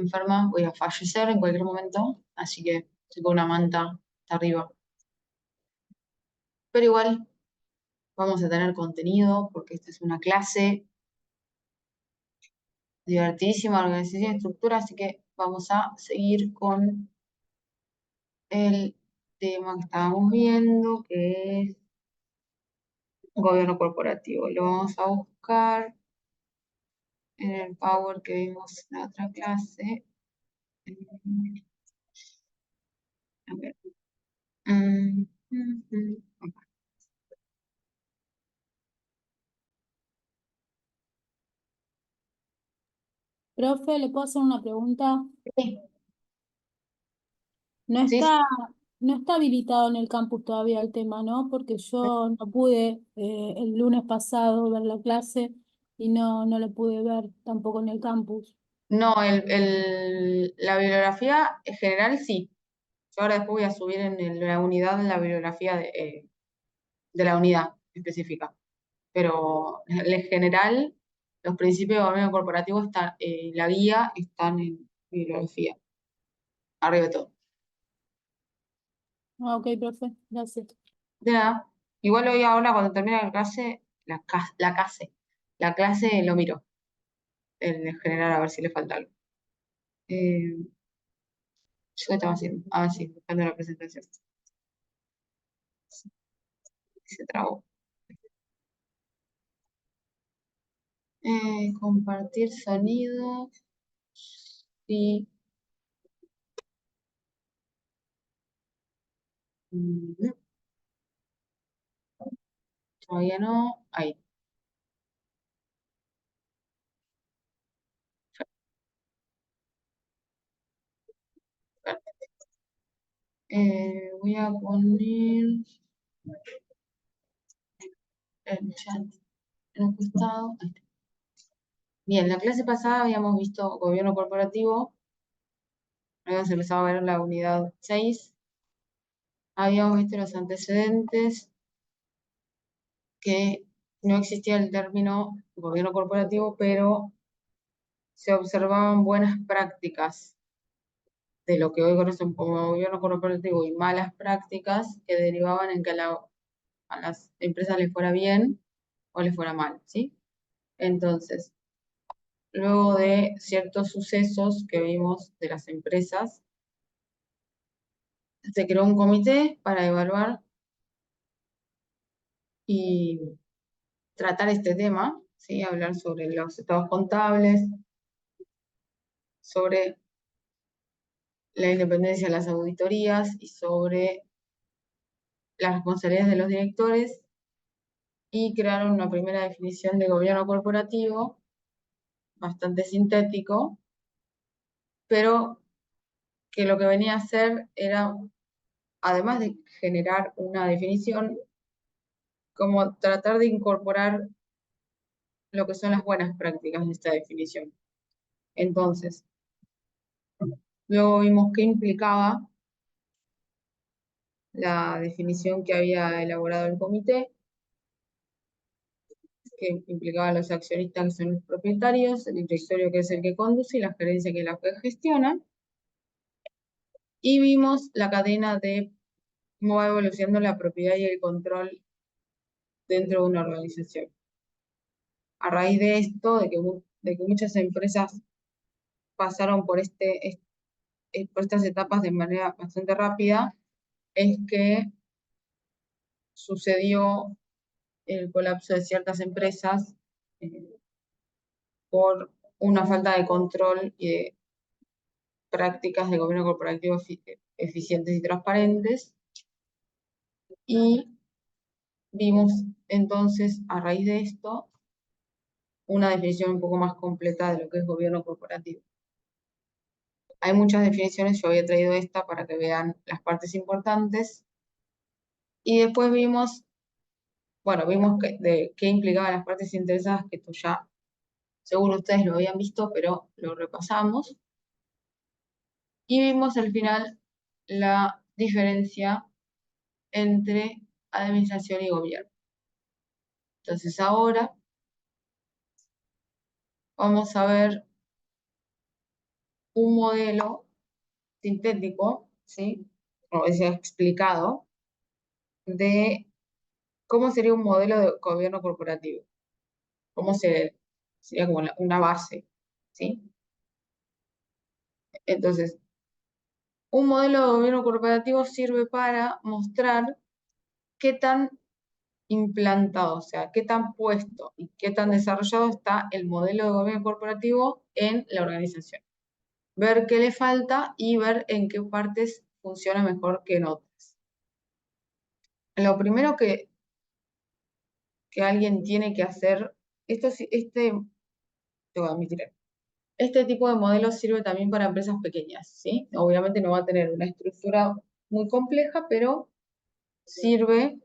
enferma, voy a fallecer en cualquier momento, así que estoy con una manta hasta arriba. Pero igual vamos a tener contenido porque esta es una clase divertidísima, organización y estructura, así que vamos a seguir con el tema que estábamos viendo, que es gobierno corporativo. Lo vamos a buscar en el Power que vimos en la otra clase. A ver. Profe, ¿le puedo hacer una pregunta? Sí, No sí, sí. está, no está habilitado en el campus todavía el tema, ¿no? Porque yo no pude el lunes pasado ver la clase y no la pude ver tampoco en el campus. No, la bibliografía en general sí. Yo ahora después voy a subir en la unidad la bibliografía de la unidad específica. Pero en general, los principios de gobierno corporativo están, la guía están en bibliografía, arriba de todo. Ah, ok, profe, gracias. De nada. Igual hoy ahora cuando termine la clase lo miro, en general a ver si le falta algo. ¿Yo qué estaba haciendo? Ah, sí, buscando la presentación. Se trabó. Compartir sonido. Sí. No, todavía no. Ahí. Voy a poner el chat en un costado. Ahí está. Bien, la clase pasada habíamos visto gobierno corporativo. Habíamos empezado a ver la unidad 6. Habíamos visto los antecedentes, que no existía el término gobierno corporativo, pero se observaban buenas prácticas de lo que hoy conocen como gobierno corporativo y malas prácticas que derivaban en que a las empresas les fuera bien o les fuera mal, ¿sí? Entonces, luego de ciertos sucesos que vimos de las empresas, se creó un comité para evaluar y tratar este tema, ¿sí? Hablar sobre los estados contables, sobre la independencia de las auditorías y sobre las responsabilidades de los directores, y crearon una primera definición de gobierno corporativo bastante sintético, pero que lo que venía a hacer era, además de generar una definición, como tratar de incorporar lo que son las buenas prácticas de esta definición. Entonces, luego vimos qué implicaba la definición que había elaborado el comité, que implicaba a los accionistas, que son los propietarios, el directorio, que es el que conduce, y la gerencia, que es la que gestiona. Y vimos la cadena de cómo va evolucionando la propiedad y el control dentro de una organización. A raíz de esto, de que muchas empresas pasaron por estas etapas de manera bastante rápida, es que sucedió el colapso de ciertas empresas eh, por una falta de control y de prácticas de gobierno corporativo eficientes y transparentes. Y vimos entonces, a raíz de esto, una definición un poco más completa de lo que es gobierno corporativo. Hay muchas definiciones, yo había traído esta para que vean las partes importantes. Y después vimos, bueno, vimos qué implicaban las partes interesadas, que esto ya seguro ustedes lo habían visto, pero lo repasamos. Y vimos al final la diferencia entre administración y gobierno. Entonces ahora vamos a ver un modelo sintético, ¿sí? Como decía, explicado, de cómo sería un modelo de gobierno corporativo. Sería como una base, ¿sí? Entonces, un modelo de gobierno corporativo sirve para mostrar qué tan implantado, o sea, qué tan puesto y qué tan desarrollado está el modelo de gobierno corporativo en la organización. Ver qué le falta y ver en qué partes funciona mejor que en otras. Lo primero que alguien tiene que hacer, te voy a admitir, este tipo de modelo sirve también para empresas pequeñas, ¿sí? Obviamente no va a tener una estructura muy compleja, pero sirve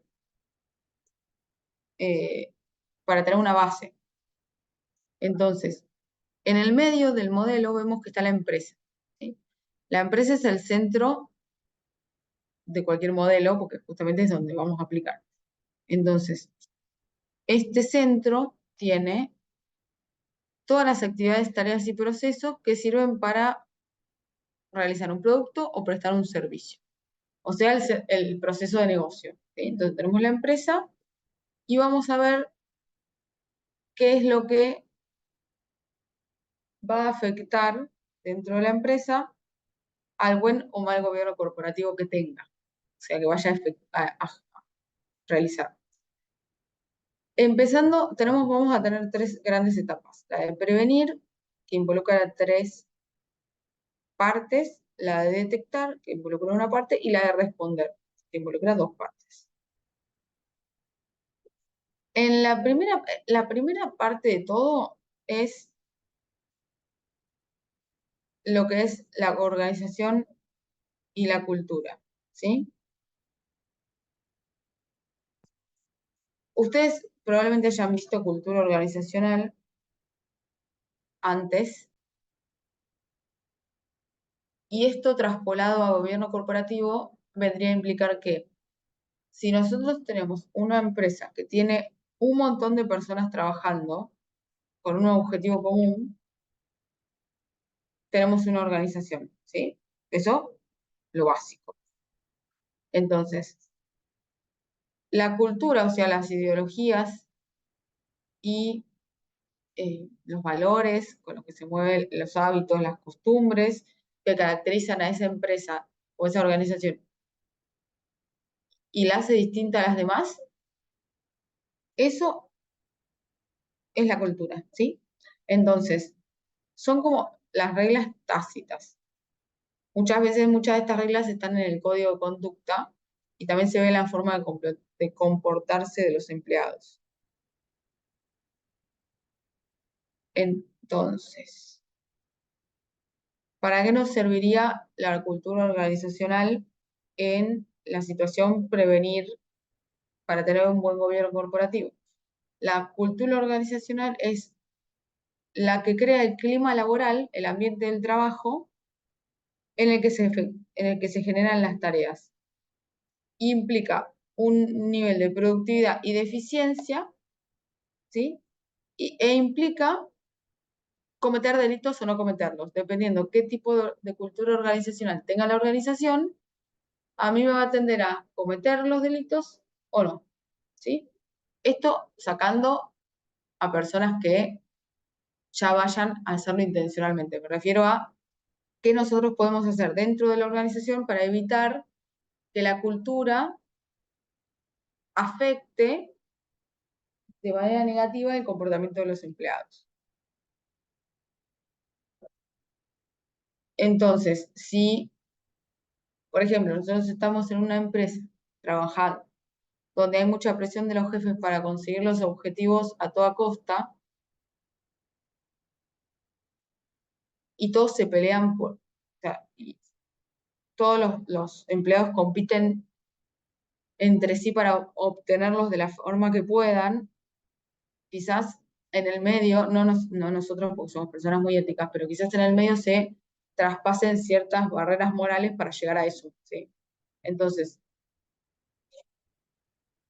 para tener una base. Entonces, en el medio del modelo vemos que está la empresa, ¿sí? La empresa es el centro de cualquier modelo, porque justamente es donde vamos a aplicar. Entonces, este centro tiene todas las actividades, tareas y procesos que sirven para realizar un producto o prestar un servicio. O sea, el proceso de negocio, ¿sí? Entonces, tenemos la empresa y vamos a ver qué es lo que va a afectar dentro de la empresa al buen o mal gobierno corporativo que tenga, o sea, que vaya a realizar. Empezando, vamos a tener tres grandes etapas. La de prevenir, que involucra tres partes, la de detectar, que involucra una parte, y la de responder, que involucra dos partes. En la primera parte de todo es lo que es la organización y la cultura, ¿sí? Ustedes probablemente hayan visto cultura organizacional antes, y esto traspolado a gobierno corporativo vendría a implicar que si nosotros tenemos una empresa que tiene un montón de personas trabajando con un objetivo común, tenemos una organización, ¿sí? Eso, lo básico. Entonces, la cultura, o sea, las ideologías y los valores con los que se mueven, los hábitos, las costumbres que caracterizan a esa empresa o esa organización y la hace distinta a las demás, eso es la cultura, ¿sí? Entonces, son como las reglas tácitas. Muchas veces muchas de estas reglas están en el código de conducta y también se ve en la forma de comportarse de los empleados. Entonces, ¿para qué nos serviría la cultura organizacional en la situación prevenir para tener un buen gobierno corporativo? La cultura organizacional es la que crea el clima laboral, el ambiente del trabajo, en el que se generan las tareas. Implica un nivel de productividad y de eficiencia, ¿sí? E implica cometer delitos o no cometerlos, dependiendo qué tipo de cultura organizacional tenga la organización, a mí me va a tender a cometer los delitos o no, ¿sí? Esto sacando a personas que ya vayan a hacerlo intencionalmente. Me refiero a qué nosotros podemos hacer dentro de la organización para evitar que la cultura afecte de manera negativa el comportamiento de los empleados. Entonces, si, por ejemplo, nosotros estamos en una empresa trabajando, donde hay mucha presión de los jefes para conseguir los objetivos a toda costa, y todos se pelean o sea, y todos los empleados compiten entre sí para obtenerlos de la forma que puedan, quizás en el medio, no nosotros porque somos personas muy éticas, pero quizás en el medio se traspasen ciertas barreras morales para llegar a eso, ¿sí? Entonces,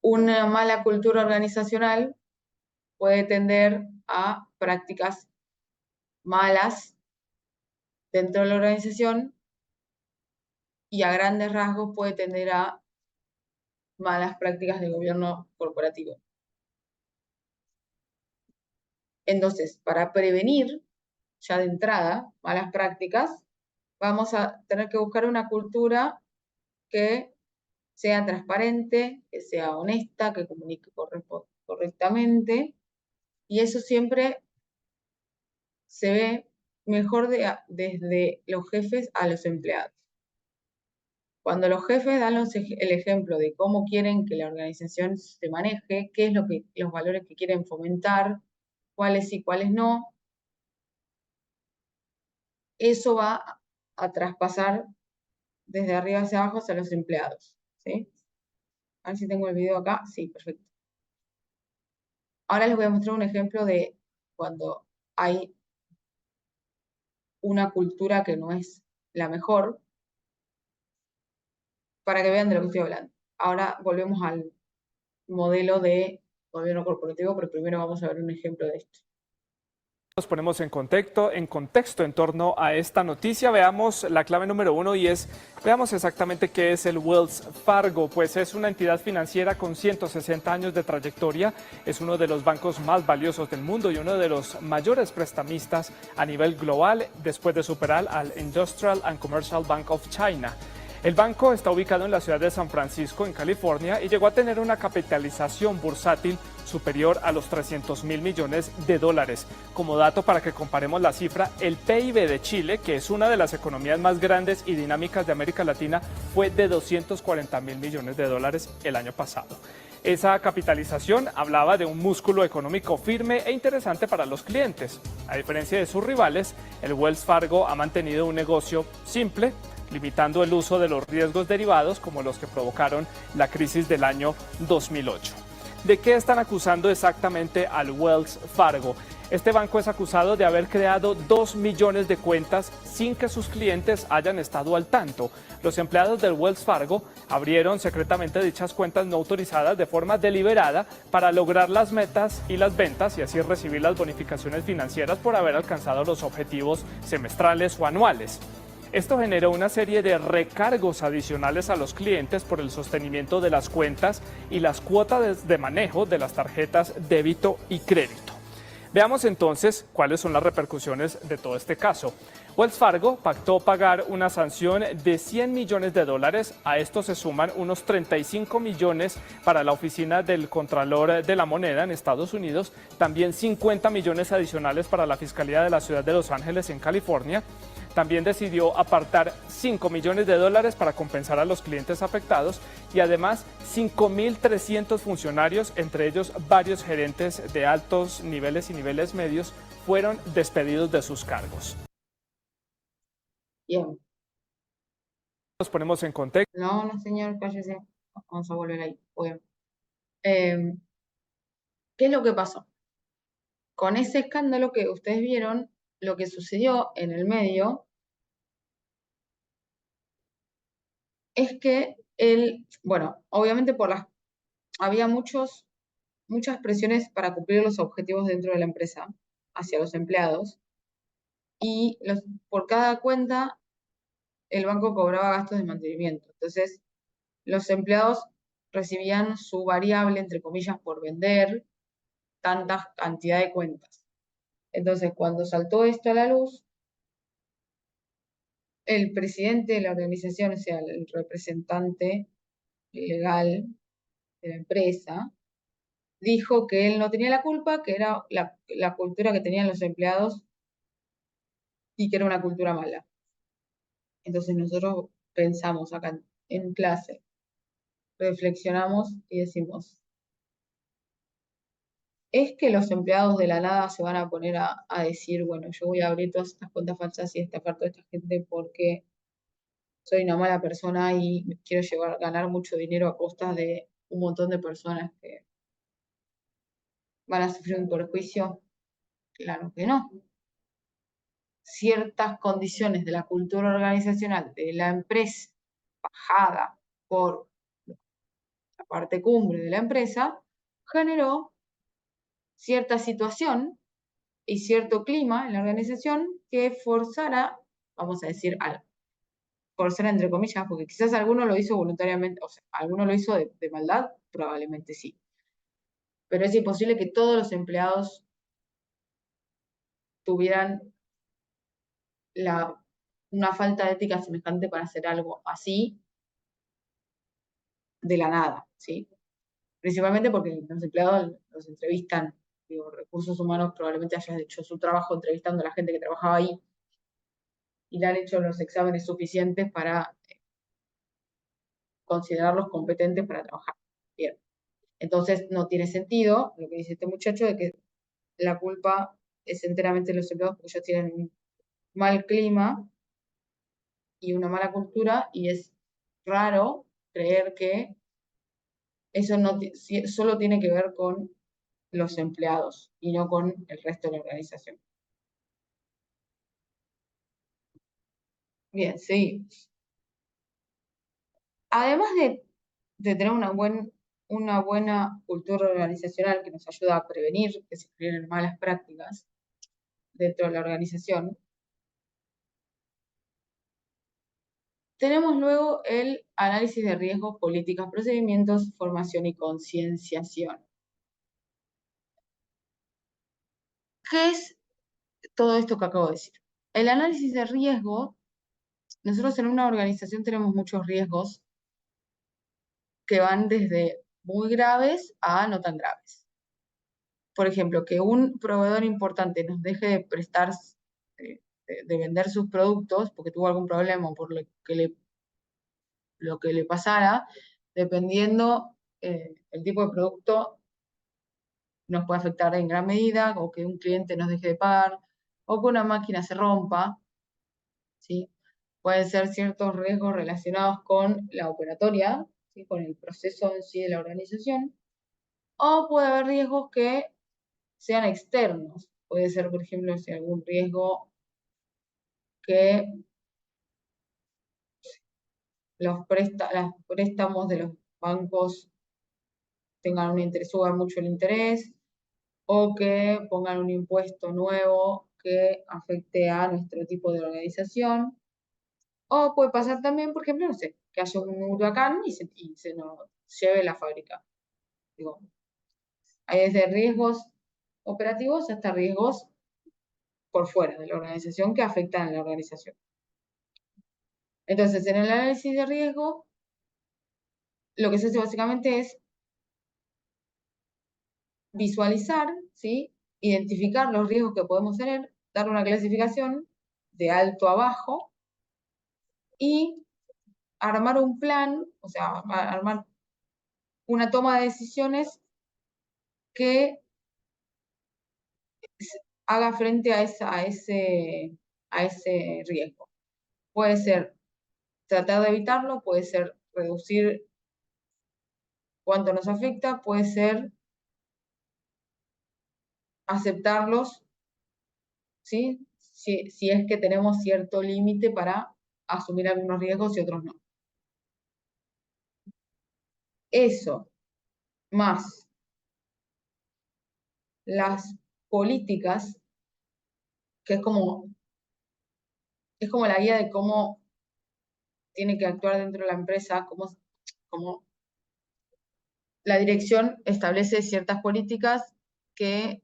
una mala cultura organizacional puede tender a prácticas malas dentro de la organización y a grandes rasgos puede tender a malas prácticas de gobierno corporativo. Entonces, para prevenir ya de entrada malas prácticas, vamos a tener que buscar una cultura que sea transparente, que sea honesta, que comunique correctamente, y eso siempre se ve mejor desde los jefes a los empleados. Cuando los jefes dan el ejemplo de cómo quieren que la organización se maneje, qué es los valores que quieren fomentar, cuáles sí, cuáles no, eso va a traspasar desde arriba hacia abajo hacia los empleados, ¿sí? A ver si tengo el video acá. Sí, perfecto. Ahora les voy a mostrar un ejemplo de cuando hay una cultura que no es la mejor, para que vean de lo que estoy hablando. Ahora volvemos al modelo de gobierno corporativo, pero primero vamos a ver un ejemplo de esto. Nos ponemos en contexto en torno a esta noticia. Veamos la clave número 1 y veamos exactamente qué es el Wells Fargo. Pues es una entidad financiera con 160 años de trayectoria, es uno de los bancos más valiosos del mundo y uno de los mayores prestamistas a nivel global después de superar al Industrial and Commercial Bank of China. El banco está ubicado en la ciudad de San Francisco, en California, y llegó a tener una capitalización bursátil superior a los 300.000 millones de dólares. Como dato para que comparemos la cifra, el PIB de Chile, que es una de las economías más grandes y dinámicas de América Latina, fue de 240.000 millones de dólares el año pasado. Esa capitalización hablaba de un músculo económico firme e interesante para los clientes. A diferencia de sus rivales, el Wells Fargo ha mantenido un negocio simple, limitando el uso de los riesgos derivados como los que provocaron la crisis del año 2008. ¿De qué están acusando exactamente al Wells Fargo? Este banco es acusado de haber creado 2 millones de cuentas sin que sus clientes hayan estado al tanto. Los empleados del Wells Fargo abrieron secretamente dichas cuentas no autorizadas de forma deliberada para lograr las metas y las ventas y así recibir las bonificaciones financieras por haber alcanzado los objetivos semestrales o anuales. Esto generó una serie de recargos adicionales a los clientes por el sostenimiento de las cuentas y las cuotas de manejo de las tarjetas débito y crédito. Veamos entonces cuáles son las repercusiones de todo este caso. Wells Fargo pactó pagar una sanción de 100 millones de dólares. A esto se suman unos 35 millones para la Oficina del Contralor de la Moneda en Estados Unidos, también 50 millones adicionales para la Fiscalía de la Ciudad de Los Ángeles en California. También decidió apartar 5 millones de dólares para compensar a los clientes afectados y además 5.300 funcionarios, entre ellos varios gerentes de altos niveles y niveles medios, fueron despedidos de sus cargos. Bien. Nos ponemos en contexto. No, señor, cállese. Vamos a volver ahí. Bien. ¿Qué es lo que pasó? Con ese escándalo que ustedes vieron, lo que sucedió en el medio es que obviamente había muchas presiones para cumplir los objetivos dentro de la empresa hacia los empleados y por cada cuenta el banco cobraba gastos de mantenimiento. Entonces, los empleados recibían su variable, entre comillas, por vender tanta cantidad de cuentas. Entonces, cuando saltó esto a la luz, el presidente de la organización, o sea, el representante legal de la empresa, dijo que él no tenía la culpa, que era la cultura que tenían los empleados y que era una cultura mala. Entonces nosotros pensamos acá en clase, reflexionamos y decimos, ¿es que los empleados de la nada se van a poner a decir, bueno, yo voy a abrir todas estas cuentas falsas y estafar a toda esta gente porque soy una mala persona y quiero ganar mucho dinero a costa de un montón de personas que van a sufrir un perjuicio? Claro que no. Ciertas condiciones de la cultura organizacional de la empresa, bajada por la parte cumbre de la empresa, generó cierta situación y cierto clima en la organización que forzara vamos a decir, forzar entre comillas, porque quizás alguno lo hizo voluntariamente, o sea, alguno lo hizo de maldad, probablemente sí. Pero es imposible que todos los empleados tuvieran una falta de ética semejante para hacer algo así de la nada, ¿sí? Principalmente porque los empleados los entrevistan, digo, recursos humanos probablemente hayan hecho su trabajo entrevistando a la gente que trabajaba ahí y le han hecho los exámenes suficientes para considerarlos competentes para trabajar. Bien. Entonces no tiene sentido lo que dice este muchacho de que la culpa es enteramente de los empleados porque ellos tienen un mal clima y una mala cultura y es raro creer que eso no solo tiene que ver con los empleados y no con el resto de la organización. Bien, sí. Además de tener una buena cultura organizacional que nos ayuda a prevenir que se generen malas prácticas dentro de la organización, tenemos luego el análisis de riesgos, políticas, procedimientos, formación y concienciación. ¿Qué es todo esto que acabo de decir? El análisis de riesgo, nosotros en una organización tenemos muchos riesgos que van desde muy graves a no tan graves. Por ejemplo, que un proveedor importante nos deje de prestar, de vender sus productos porque tuvo algún problema o por lo que le pasara, dependiendo el tipo de producto, nos puede afectar en gran medida, o que un cliente nos deje de pagar, o que una máquina se rompa, ¿sí? Pueden ser ciertos riesgos relacionados con la operatoria, ¿sí? Con el proceso en sí de la organización, o puede haber riesgos que sean externos. Puede ser, por ejemplo, si algún riesgo que los préstamos de los bancos tengan un interés, suban mucho el interés, o que pongan un impuesto nuevo que afecte a nuestro tipo de organización. O puede pasar también, por ejemplo, no sé, que haya un huracán y se nos lleve la fábrica. Digo, hay desde riesgos operativos hasta riesgos por fuera de la organización que afectan a la organización. Entonces, en el análisis de riesgo, lo que se hace básicamente es visualizar, ¿sí? Identificar los riesgos que podemos tener, dar una clasificación de alto a bajo y armar un plan, o sea, armar una toma de decisiones que haga frente a ese riesgo. Puede ser tratar de evitarlo, puede ser reducir cuánto nos afecta, puede ser aceptarlos, ¿sí? Si es que tenemos cierto límite para asumir algunos riesgos y otros no. Eso, más las políticas, que es como la guía de cómo tiene que actuar dentro de la empresa, como la dirección establece ciertas políticas que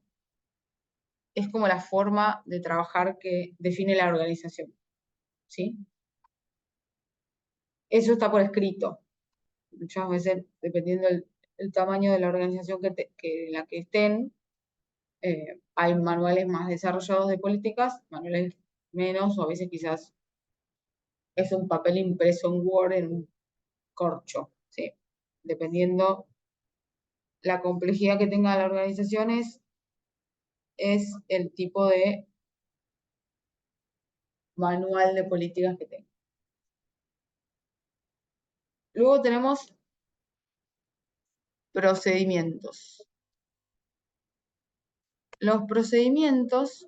es como la forma de trabajar que define la organización, ¿sí? Eso está por escrito. Muchas veces, dependiendo del tamaño de la organización en la que estén, hay manuales más desarrollados de políticas, manuales menos, o a veces quizás es un papel impreso en Word en un corcho, ¿sí? Dependiendo la complejidad que tenga la organización es el tipo de manual de políticas que tenga. Luego tenemos procedimientos. Los procedimientos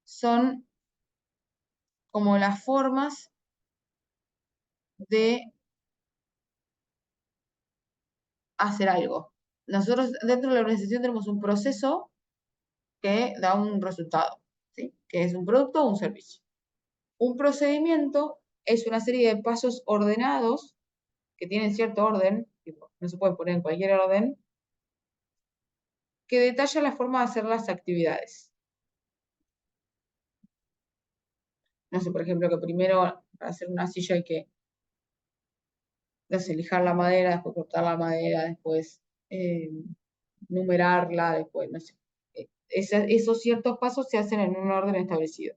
son como las formas de hacer algo. Nosotros dentro de la organización tenemos un proceso que da un resultado. ¿sí? Que es un producto o un servicio. Un procedimiento es una serie de pasos ordenados que tienen cierto orden, tipo, no se pueden poner en cualquier orden, que detalla la forma de hacer las actividades. No sé, por ejemplo, que primero para hacer una silla hay que, no sé, lijar la madera, después cortar la madera, después numerarla, después, no sé. Esos ciertos pasos se hacen en un orden establecido.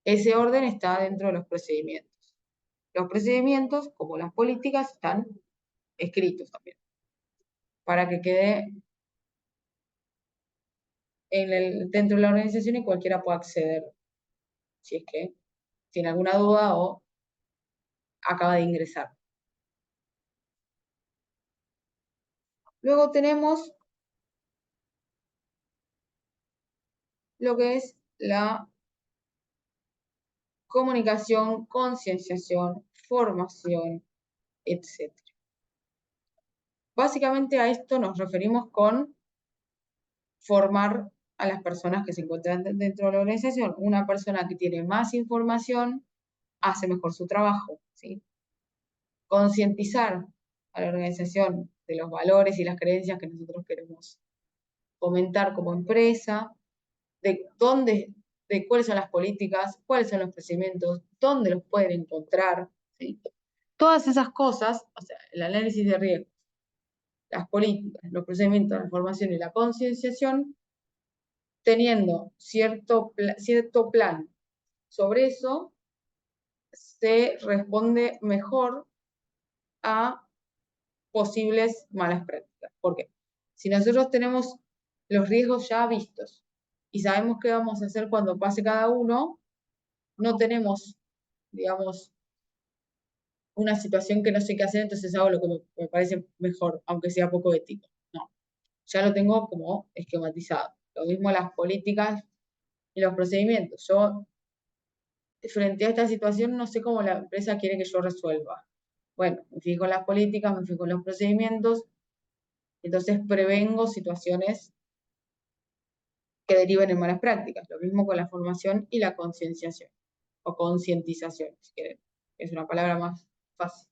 Ese orden está dentro de los procedimientos. Los procedimientos, como las políticas, están escritos también, para que quede dentro de la organización y cualquiera pueda acceder, si es que tiene alguna duda o acaba de ingresar. Luego tenemos lo que es la comunicación, concienciación, formación, etc. Básicamente a esto nos referimos con formar a las personas que se encuentran dentro de la organización. Una persona que tiene más información hace mejor su trabajo, ¿sí? Concientizar a la organización de los valores y las creencias que nosotros queremos fomentar como empresa, de cuáles son las políticas, cuáles son los procedimientos, dónde los pueden encontrar, ¿sí? Todas esas cosas, o sea, el análisis de riesgos, las políticas, los procedimientos, la formación y la concienciación, teniendo cierto plan sobre eso, se responde mejor a posibles malas prácticas. ¿Por qué? Si nosotros tenemos los riesgos ya vistos y sabemos qué vamos a hacer cuando pase cada uno, no tenemos, digamos, una situación que no sé qué hacer, entonces hago lo que me parece mejor, aunque sea poco ético. No, ya lo tengo como esquematizado. Lo mismo las políticas y los procedimientos. Yo, frente a esta situación, no sé cómo la empresa quiere que yo resuelva. Bueno, me fijo en las políticas, me fijo en los procedimientos, entonces prevengo situaciones que deriven en malas prácticas. Lo mismo con la formación y la concienciación, o concientización, si quieren. Es una palabra más fácil.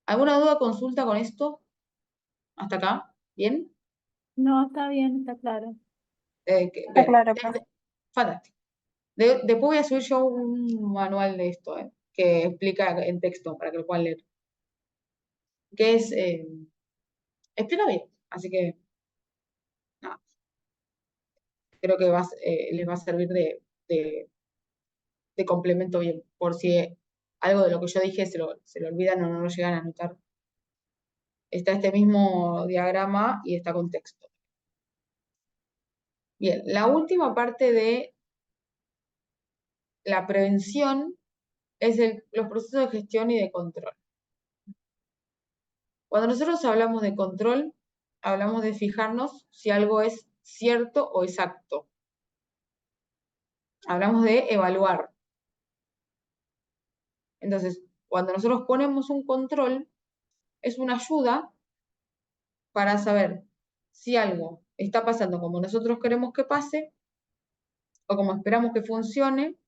¿Alguna duda, consulta con esto? ¿Hasta acá? ¿Bien? No, está bien, está claro. Está claro, profe. Fantástico. Después voy a subir yo un manual de esto, que explica en texto para que lo puedan leer. Que es, explica bien, así que nada, creo que les va a servir de complemento bien, por si algo de lo que yo dije se lo olvidan o no lo llegan a anotar. Está este mismo diagrama y está con texto. Bien, la última parte de la prevención es los procesos de gestión y de control. Cuando nosotros hablamos de control, hablamos de fijarnos si algo es cierto o exacto. Hablamos de evaluar. Entonces, cuando nosotros ponemos un control, es una ayuda para saber si algo está pasando como nosotros queremos que pase o como esperamos que funcione,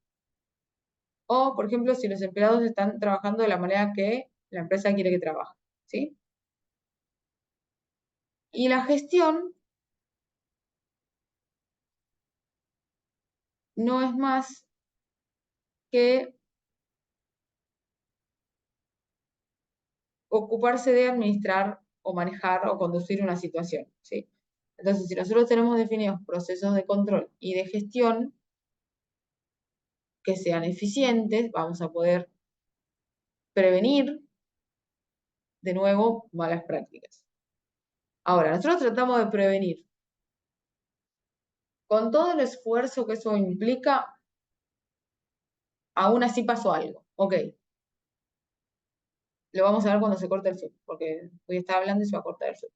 o, por ejemplo, si los empleados están trabajando de la manera que la empresa quiere que trabaje, ¿sí? Y la gestión no es más que ocuparse de administrar o manejar o conducir una situación, ¿sí? Entonces, si nosotros tenemos definidos procesos de control y de gestión que sean eficientes, vamos a poder prevenir, de nuevo, malas prácticas. Ahora, nosotros tratamos de prevenir. Con todo el esfuerzo que eso implica, aún así pasó algo. Ok, lo vamos a ver cuando se corte el Zoom, porque hoy está hablando y se va a cortar el Zoom.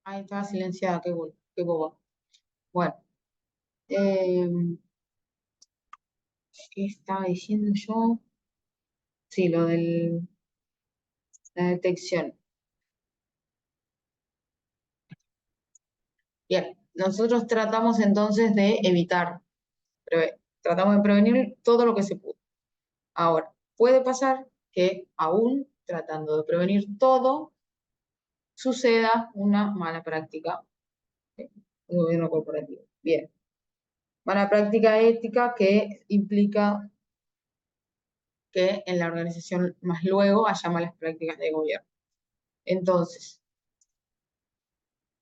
Ahí estaba silenciada, qué boba. Bueno, ¿qué estaba diciendo yo? Sí, lo de la detección. Bien, nosotros tratamos entonces de evitar, tratamos de prevenir todo lo que se pudo. Ahora, puede pasar que aún tratando de prevenir todo, suceda una mala práctica de gobierno corporativo. Bien. Mala práctica ética que implica que en la organización más luego haya malas prácticas de gobierno. Entonces,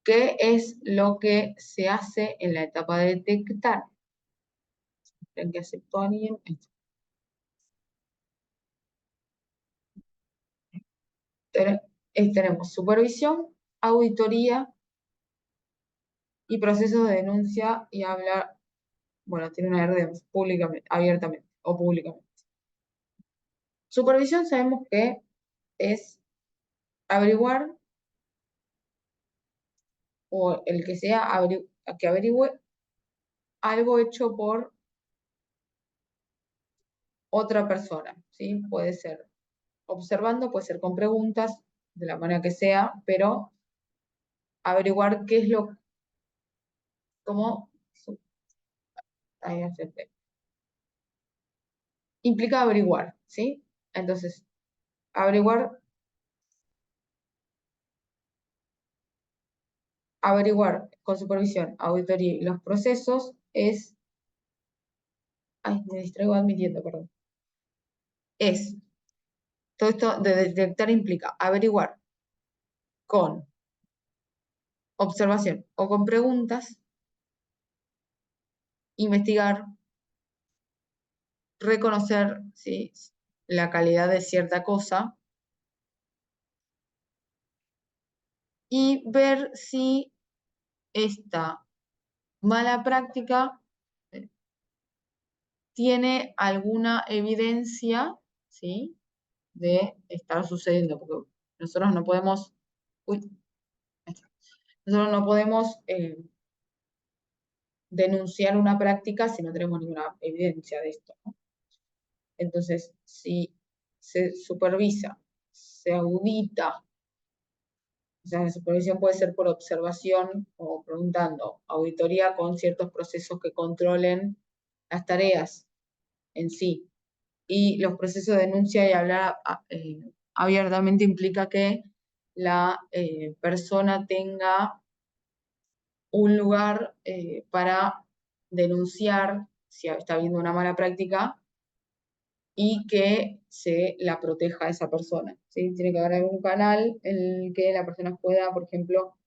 ¿qué es lo que se hace en la etapa de detectar? ¿Creen que aceptó alguien? Tenemos supervisión, auditoría y procesos de denuncia y hablar, bueno, tiene una R públicamente, abiertamente o públicamente. Supervisión sabemos que es averiguar o el que sea que averigüe algo hecho por otra persona, ¿sí? Puede ser observando, puede ser con preguntas, de la manera que sea, pero averiguar qué es lo, cómo, ahí acepté. Implica averiguar, ¿sí? Entonces, averiguar con supervisión, auditoría y los procesos es, ay, me distraigo admitiendo, perdón. Todo esto de detectar implica averiguar con observación o con preguntas, investigar, reconocer, ¿sí?, la calidad de cierta cosa y ver si esta mala práctica tiene alguna evidencia, ¿sí?, de estar sucediendo, porque nosotros no podemos, nosotros no podemos denunciar una práctica si no tenemos ninguna evidencia de esto, ¿no? Entonces, si se supervisa, se audita, o sea, la supervisión puede ser por observación o preguntando, auditoría con ciertos procesos que controlen las tareas en sí. Y los procesos de denuncia y hablar abiertamente implica que la persona tenga un lugar para denunciar si está habiendo una mala práctica y que se la proteja a esa persona, ¿sí? Tiene que haber algún canal en el que la persona pueda, por ejemplo,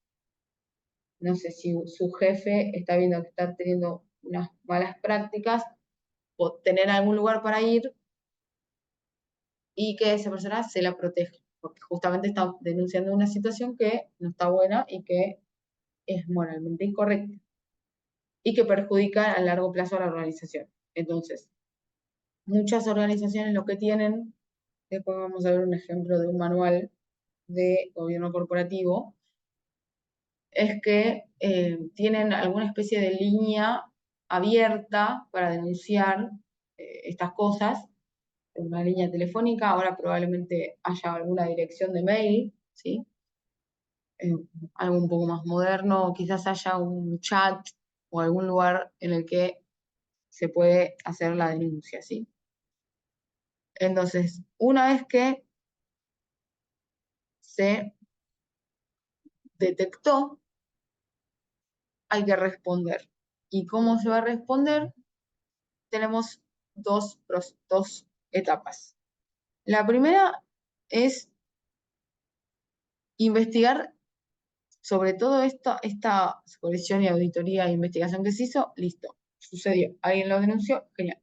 no sé, si su jefe está viendo que está teniendo unas malas prácticas, o tener algún lugar para ir y que esa persona se la proteja, porque justamente está denunciando una situación que no está buena y que es moralmente incorrecta y que perjudica a largo plazo a la organización. Entonces, muchas organizaciones lo que tienen, después vamos a ver un ejemplo de un manual de gobierno corporativo, es que tienen alguna especie de línea abierta para denunciar estas cosas, una línea telefónica, ahora probablemente haya alguna dirección de mail, ¿sí? Algo un poco más moderno, quizás haya un chat o algún lugar en el que se puede hacer la denuncia, ¿sí? Entonces, una vez que se detectó, hay que responder. ¿Y cómo se va a responder? Tenemos dos etapas. La primera es investigar sobre todo esta supervisión y auditoría e investigación que se hizo, listo, sucedió, alguien lo denunció, genial.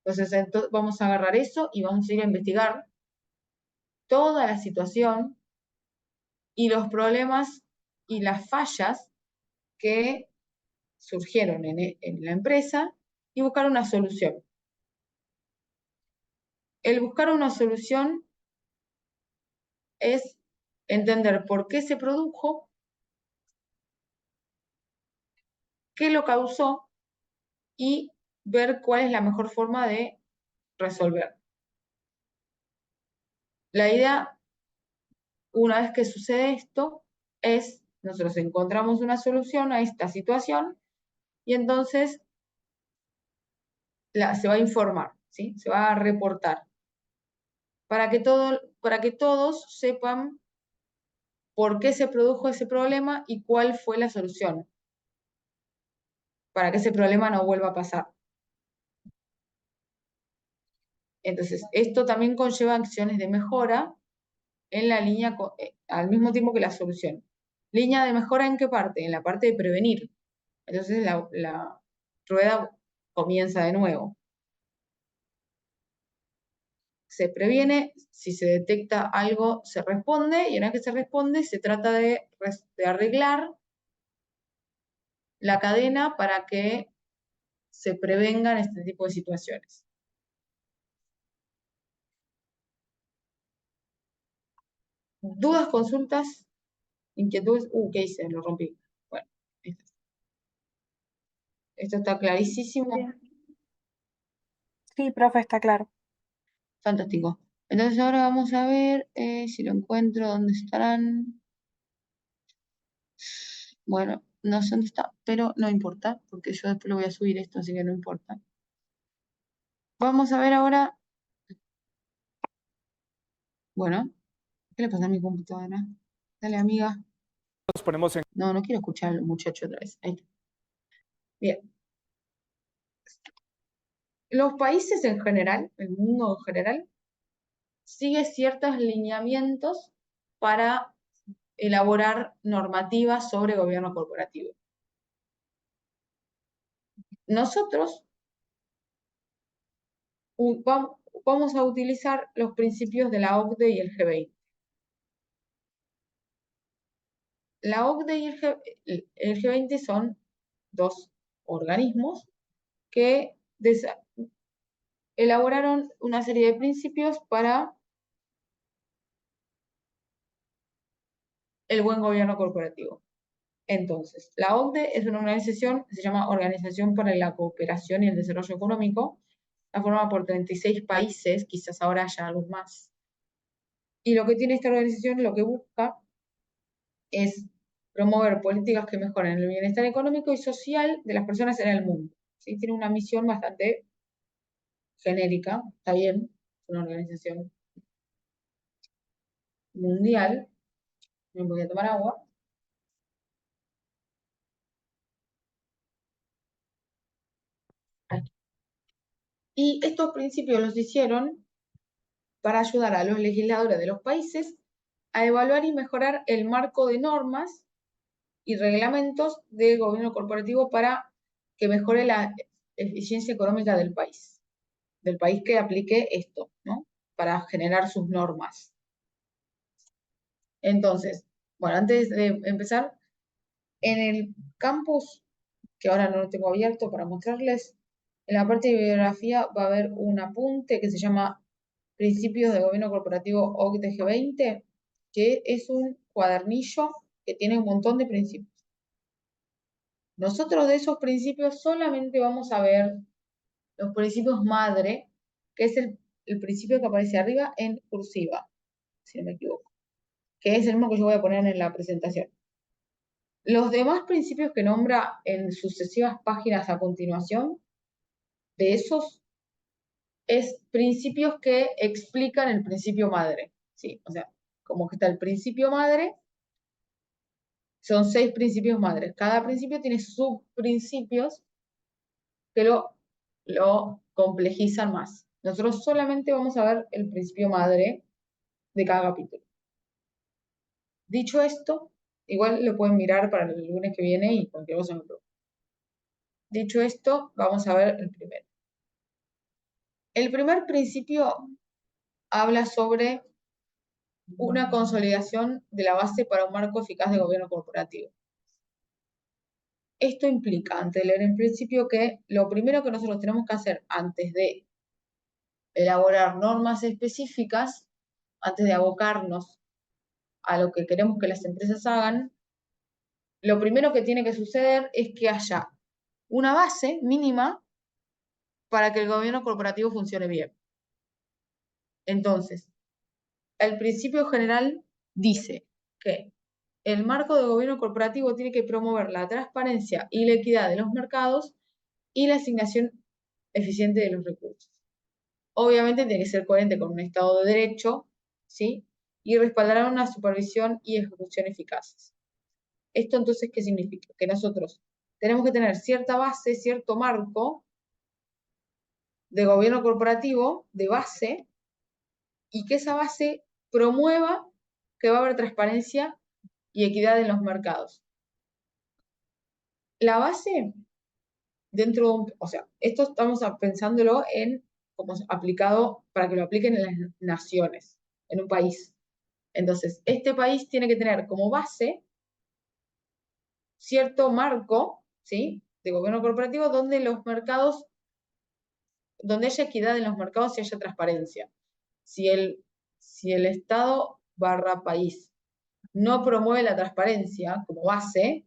Entonces vamos a agarrar eso y vamos a ir a investigar toda la situación y los problemas y las fallas que surgieron en la empresa y buscar una solución. El buscar una solución es entender por qué se produjo qué lo causó y ver cuál es la mejor forma de resolver. La idea, una vez que sucede esto, es nosotros encontramos una solución a esta situación y entonces se va a informar, ¿sí? Se va a reportar para que todos sepan por qué se produjo ese problema y cuál fue la solución, para que ese problema no vuelva a pasar. Entonces, esto también conlleva acciones de mejora en la línea, al mismo tiempo que la solución. ¿Línea de mejora en qué parte? En la parte de prevenir. Entonces, la rueda comienza de nuevo. Se previene, si se detecta algo, se responde, y una vez que se responde, se trata de arreglar la cadena para que se prevengan este tipo de situaciones. ¿Dudas, consultas, inquietudes? ¿Qué hice? Lo rompí. Bueno, esto está clarísimo. Bien. Sí, profe, está claro. Fantástico. Entonces ahora vamos a ver si lo encuentro, dónde estarán. Bueno, no sé dónde está, pero no importa, porque yo después lo voy a subir esto, así que no importa. Vamos a ver ahora. Bueno, ¿qué le pasa a mi computadora? Dale, amiga. Nos ponemos en... No, no quiero escuchar al muchacho otra vez. Ahí está. Bien. Los países en general, el mundo en general, sigue ciertos lineamientos para elaborar normativas sobre gobierno corporativo. Nosotros vamos a utilizar los principios de la OCDE y el G20. La OCDE y el G20 son dos organismos que elaboraron una serie de principios para el buen gobierno corporativo. Entonces, la OCDE es una organización que se llama Organización para la Cooperación y el Desarrollo Económico. Está formada por 36 países, quizás ahora haya algo más. Y lo que tiene esta organización, lo que busca es promover políticas que mejoren el bienestar económico y social de las personas en el mundo. ¿Sí? Tiene una misión bastante genérica, está bien, es una organización mundial. Me voy a tomar agua. Y estos principios los hicieron para ayudar a los legisladores de los países a evaluar y mejorar el marco de normas y reglamentos del gobierno corporativo para que mejore la eficiencia económica del país que aplique esto, ¿no? Para generar sus normas. Entonces, bueno, antes de empezar, en el campus, que ahora no lo tengo abierto para mostrarles, en la parte de bibliografía va a haber un apunte que se llama Principios de Gobierno Corporativo OCDE G20, que es un cuadernillo que tiene un montón de principios. Nosotros de esos principios solamente vamos a ver los principios madre, que es el principio que aparece arriba en cursiva, si no me equivoco, que es el mismo que yo voy a poner en la presentación. Los demás principios que nombra en sucesivas páginas a continuación, de esos, es principios que explican el principio madre, ¿sí? O sea, como que está el principio madre, son 6 principios madres. Cada principio tiene subprincipios que lo complejizan más. Nosotros solamente vamos a ver el principio madre de cada capítulo. Dicho esto, igual lo pueden mirar para el lunes que viene y cualquier cosa me pregunta. Dicho esto, vamos a ver el primero. El primer principio habla sobre una consolidación de la base para un marco eficaz de gobierno corporativo. Esto implica, antes de leer el principio, que lo primero que nosotros tenemos que hacer antes de elaborar normas específicas, antes de abocarnos a lo que queremos que las empresas hagan, lo primero que tiene que suceder es que haya una base mínima para que el gobierno corporativo funcione bien. Entonces, el principio general dice que el marco de gobierno corporativo tiene que promover la transparencia y la equidad de los mercados y la asignación eficiente de los recursos. Obviamente tiene que ser coherente con un Estado de Derecho, ¿sí? Y respaldará una supervisión y ejecución eficaces. ¿Esto entonces qué significa? Que nosotros tenemos que tener cierta base, cierto marco de gobierno corporativo, de base, y que esa base promueva que va a haber transparencia y equidad en los mercados. La base, dentro de un, o sea, esto estamos pensándolo en como aplicado para que lo apliquen en las naciones, en un país. Entonces, este país tiene que tener como base cierto marco, ¿sí?, de gobierno corporativo donde los mercados, donde haya equidad en los mercados y haya transparencia. Si el Estado / país no promueve la transparencia como base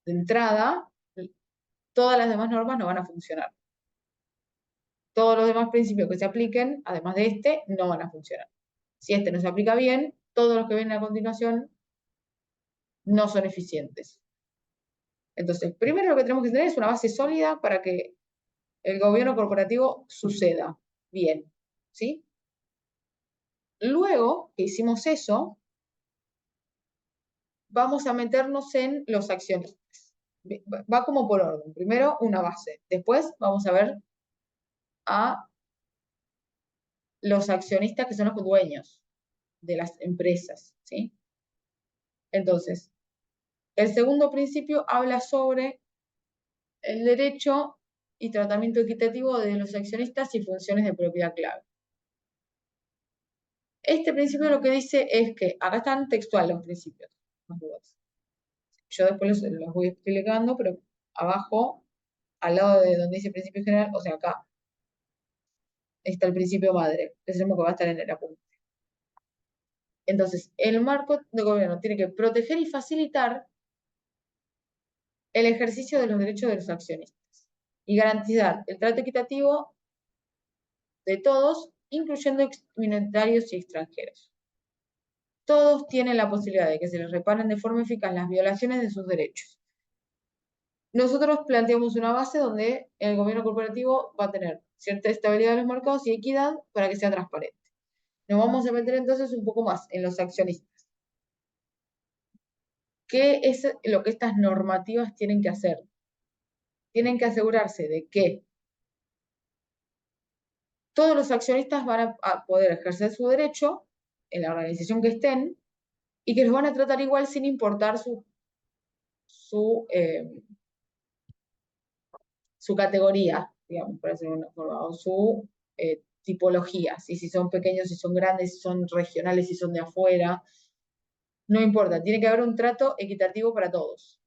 de entrada, todas las demás normas no van a funcionar. Todos los demás principios que se apliquen, además de este, no van a funcionar. Si este no se aplica bien, todos los que vienen a continuación no son eficientes. Entonces, primero lo que tenemos que tener es una base sólida para que el gobierno corporativo suceda bien, ¿sí? Luego que hicimos eso, vamos a meternos en los accionistas. Va como por orden. Primero una base. Después vamos a ver a los accionistas que son los dueños de las empresas, ¿sí? Entonces, el segundo principio habla sobre el derecho y tratamiento equitativo de los accionistas y funciones de propiedad clave. Este principio lo que dice es que, acá están textuales los principios, no dudas. Yo después los voy explicando, pero abajo, al lado de donde dice principio general, o sea, acá está el principio madre, que es el que va a estar en el apunte. Entonces, el marco de gobierno tiene que proteger y facilitar el ejercicio de los derechos de los accionistas y garantizar el trato equitativo de todos, incluyendo minoritarios y extranjeros. Todos tienen la posibilidad de que se les reparen de forma eficaz las violaciones de sus derechos. Nosotros planteamos una base donde el gobierno corporativo va a tener cierta estabilidad de los mercados y equidad para que sea transparente. Nos vamos a meter entonces un poco más en los accionistas. ¿Qué es lo que estas normativas tienen que hacer? Tienen que asegurarse de que todos los accionistas van a poder ejercer su derecho en la organización que estén y que los van a tratar igual sin importar su categoría, digamos, por decirlo de una forma, o su tipología, ¿sí? Si son pequeños, si son grandes, si son regionales, si son de afuera, no importa, tiene que haber un trato equitativo para todos.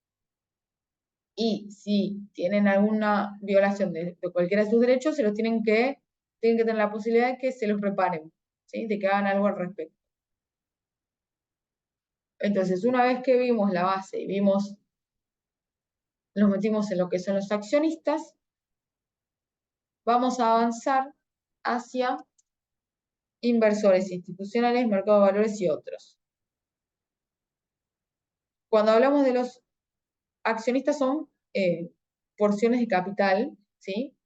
Y si tienen alguna violación de cualquiera de sus derechos, se los tienen que tener la posibilidad de que se los reparen, ¿sí? De que hagan algo al respecto. Entonces, una vez que vimos la base y nos metimos en lo que son los accionistas, vamos a avanzar hacia inversores institucionales, mercado de valores y otros. Cuando hablamos de los accionistas son porciones de capital, ¿sí?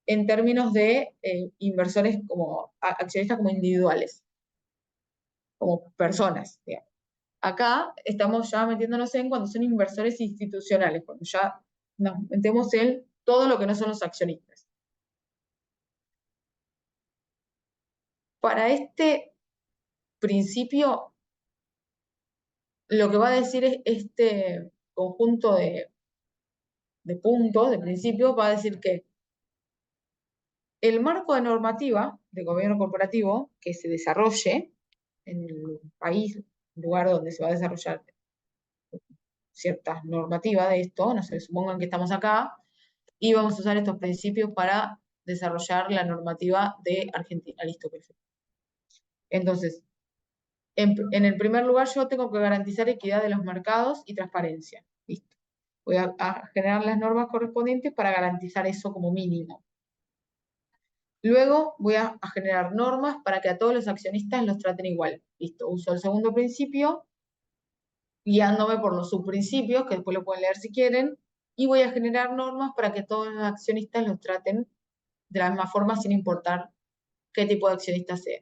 En términos de inversores como accionistas como individuales, como personas, digamos. Acá estamos ya metiéndonos en cuando son inversores institucionales, cuando ya nos metemos en todo lo que no son los accionistas. Para este principio, lo que va a decir es este conjunto de puntos, de principios, va a decir que el marco de normativa de gobierno corporativo que se desarrolle en el país, lugar donde se va a desarrollar ciertas normativas de esto, no sé, supongan que estamos acá y vamos a usar estos principios para desarrollar la normativa de Argentina. Listo, perfecto. Entonces, en el primer lugar yo tengo que garantizar equidad de los mercados y transparencia. Listo. Voy a generar las normas correspondientes para garantizar eso como mínimo. Luego voy a generar normas para que a todos los accionistas los traten igual. Listo, uso el segundo principio, guiándome por los subprincipios, que después lo pueden leer si quieren, y voy a generar normas para que todos los accionistas los traten de la misma forma sin importar qué tipo de accionista sea.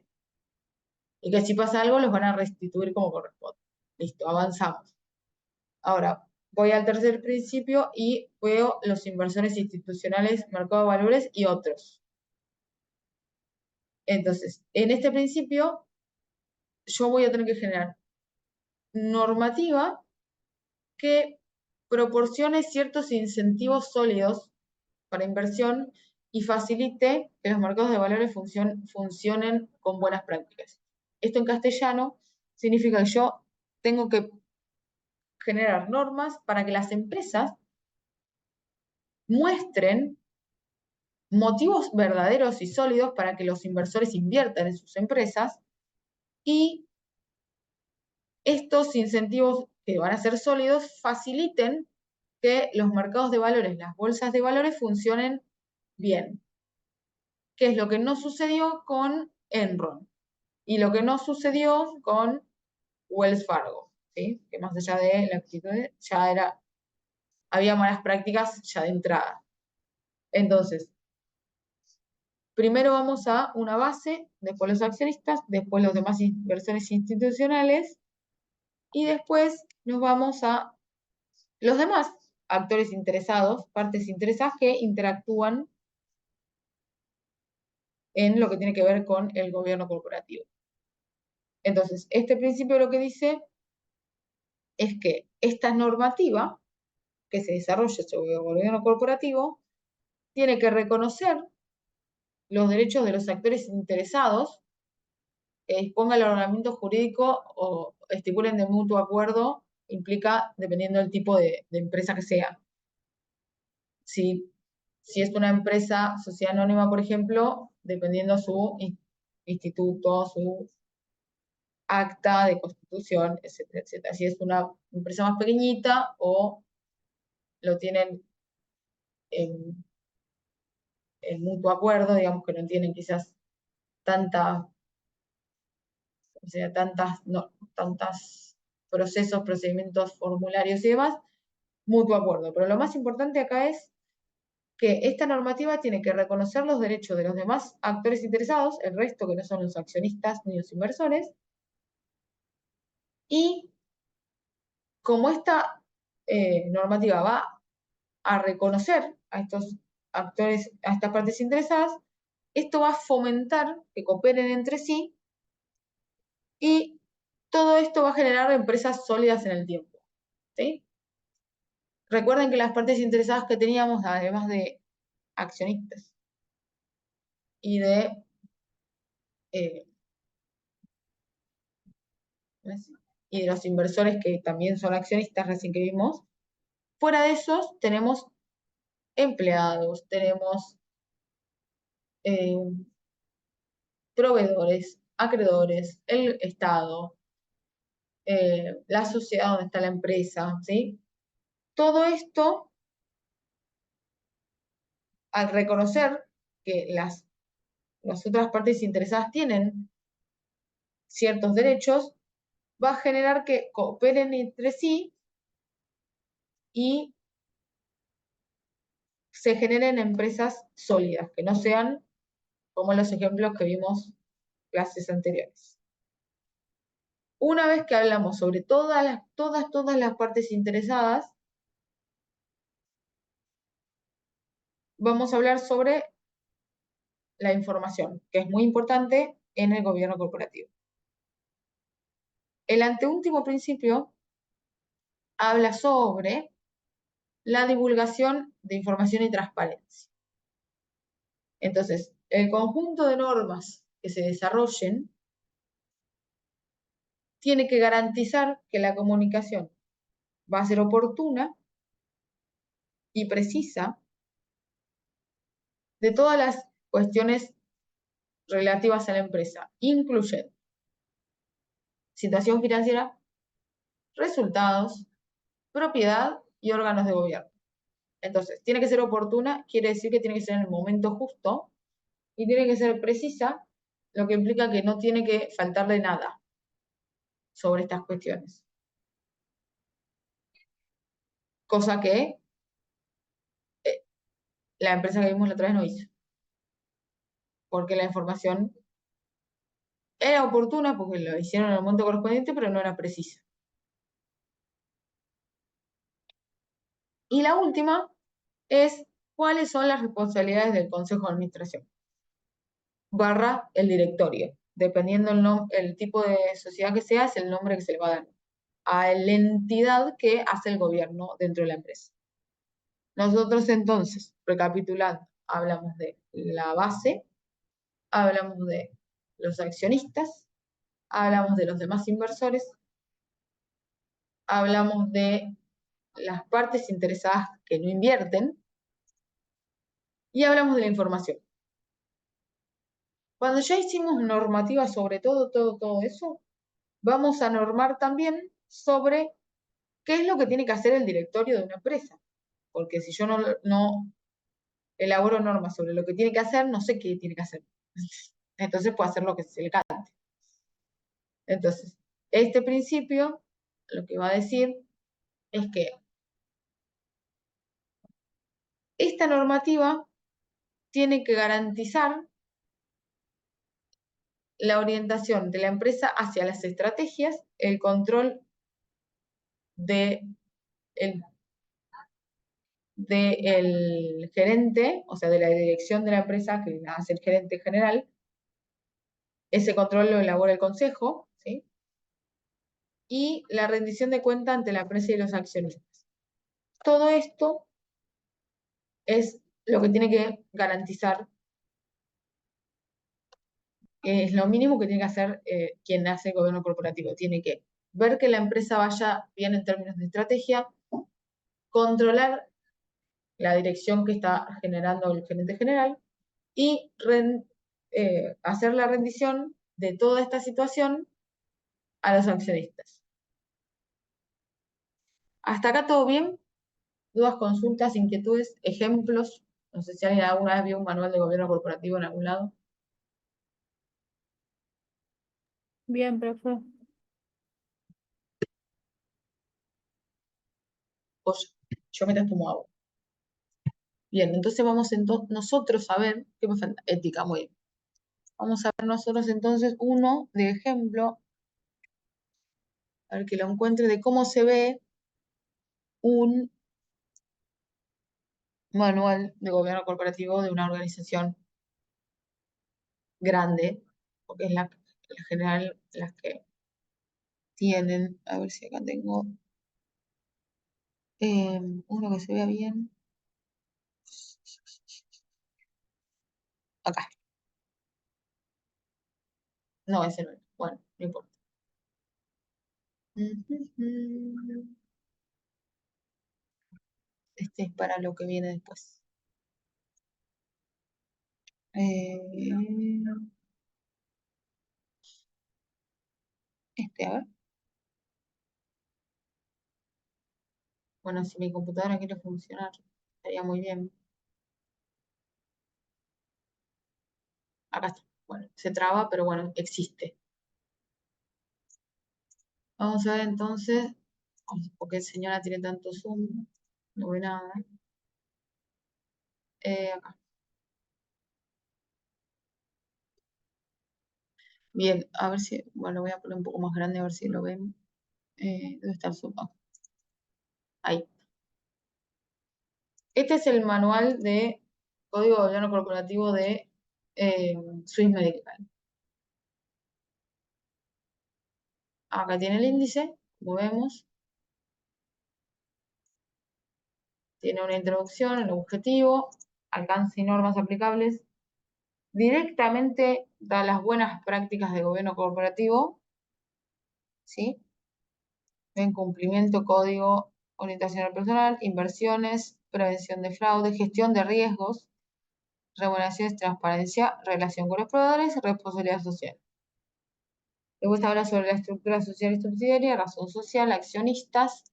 Y que si pasa algo los van a restituir como corresponde. Listo, avanzamos. Ahora, voy al tercer principio y veo los inversores institucionales, mercado de valores y otros. Entonces, en este principio, yo voy a tener que generar normativa que proporcione ciertos incentivos sólidos para inversión y facilite que los mercados de valores funcionen con buenas prácticas. Esto en castellano significa que yo tengo que generar normas para que las empresas muestren motivos verdaderos y sólidos para que los inversores inviertan en sus empresas y estos incentivos que van a ser sólidos faciliten que los mercados de valores, las bolsas de valores funcionen bien. ¿Qué es lo que no sucedió con Enron? Y lo que no sucedió con Wells Fargo, ¿sí? Que más allá de la actitud, ya había malas prácticas ya de entrada. Entonces, primero vamos a una base, después los accionistas, después los demás inversores institucionales, y después nos vamos a los demás actores interesados, partes interesadas que interactúan en lo que tiene que ver con el gobierno corporativo. Entonces, este principio lo que dice es que esta normativa que se desarrolla sobre el gobierno corporativo tiene que reconocer los derechos de los actores interesados, que disponga el ordenamiento jurídico o estipulen de mutuo acuerdo, implica dependiendo del tipo de empresa que sea. Si es una empresa sociedad anónima, por ejemplo, dependiendo su instituto, su acta de constitución, etcétera, etcétera. Si es una empresa más pequeñita o lo tienen en mutuo acuerdo, digamos que no tienen quizás tantas procesos, procedimientos, formularios y demás, mutuo acuerdo. Pero lo más importante acá es que esta normativa tiene que reconocer los derechos de los demás actores interesados, el resto que no son los accionistas ni los inversores, y como esta normativa va a reconocer a estos actores, a estas partes interesadas, esto va a fomentar que cooperen entre sí y todo esto va a generar empresas sólidas en el tiempo. ¿Sí? Recuerden que las partes interesadas que teníamos, además de accionistas y de los inversores que también son accionistas, recién que vimos, fuera de esos tenemos empleados, tenemos proveedores, acreedores, el Estado, la sociedad donde está la empresa, ¿sí? Todo esto, al reconocer que las otras partes interesadas tienen ciertos derechos, va a generar que cooperen entre sí y se generen empresas sólidas, que no sean como los ejemplos que vimos clases anteriores. Una vez que hablamos sobre todas las partes interesadas, vamos a hablar sobre la información, que es muy importante en el gobierno corporativo. El anteúltimo principio habla sobre la divulgación de información y transparencia. Entonces, el conjunto de normas que se desarrollen tiene que garantizar que la comunicación va a ser oportuna y precisa de todas las cuestiones relativas a la empresa, incluyendo situación financiera, resultados, propiedad y órganos de gobierno. Entonces, tiene que ser oportuna, quiere decir que tiene que ser en el momento justo, y tiene que ser precisa, lo que implica que no tiene que faltarle nada sobre estas cuestiones. Cosa que la empresa que vimos la otra vez no hizo. Porque la información era oportuna, porque lo hicieron en el momento correspondiente, pero no era precisa. Y la última es cuáles son las responsabilidades del Consejo de Administración / el directorio. Dependiendo el tipo de sociedad que sea, es el nombre que se le va a dar a la entidad que hace el gobierno dentro de la empresa. Nosotros entonces, recapitulando, hablamos de la base, hablamos de los accionistas, hablamos de los demás inversores, hablamos de las partes interesadas que no invierten y hablamos de la información. Cuando ya hicimos normativa sobre todo eso, vamos a normar también sobre qué es lo que tiene que hacer el directorio de una empresa. Porque si yo no elaboro normas sobre lo que tiene que hacer, no sé qué tiene que hacer. Entonces puede hacer lo que se le cante. Entonces, este principio lo que va a decir es que esta normativa tiene que garantizar la orientación de la empresa hacia las estrategias, el control del gerente, o sea, de la dirección de la empresa, que la hace el gerente general. Ese control lo elabora el consejo, ¿sí? Y la rendición de cuenta ante la empresa y los accionistas. Todo esto es lo que tiene que garantizar, es lo mínimo que tiene que hacer quien hace el gobierno corporativo. Tiene que ver que la empresa vaya bien en términos de estrategia, controlar la dirección que está generando el gerente general y hacer la rendición de toda esta situación a los accionistas. ¿Hasta acá todo bien? ¿Dudas, consultas, inquietudes, ejemplos? No sé si alguien alguna vez vio un manual de gobierno corporativo en algún lado. Bien, profe. Yo mientras tomo agua. Bien, entonces vamos nosotros a ver, ¿qué me falta? Ética, muy bien. Vamos a ver nosotros entonces uno de ejemplo, a ver que lo encuentre, de cómo se ve un manual de gobierno corporativo de una organización grande, porque es la general las que tienen. A ver si acá tengo uno que se vea bien. Acá. No, ese no es. Bueno, no importa. Este es para lo que viene después. A ver. Bueno, si mi computadora quiere funcionar, estaría muy bien. Acá está. Bueno, se traba, pero bueno, existe. Vamos a ver entonces, porque el señora tiene tanto zoom, no ve nada. Acá. Bien, a ver si, bueno, lo voy a poner un poco más grande, a ver si lo ven. ¿Dónde está el zoom? Ahí. Este es el manual de Código de Gobierno Corporativo de Swiss Medical. Acá tiene el índice, como vemos. Tiene una introducción, el objetivo, alcance y normas aplicables. Directamente da las buenas prácticas de gobierno corporativo, ¿sí? En cumplimiento, código, orientación al personal, inversiones, prevención de fraude, gestión de riesgos, remuneraciones, transparencia, relación con los proveedores y responsabilidad social. Después habla sobre la estructura social y subsidiaria, razón social, accionistas,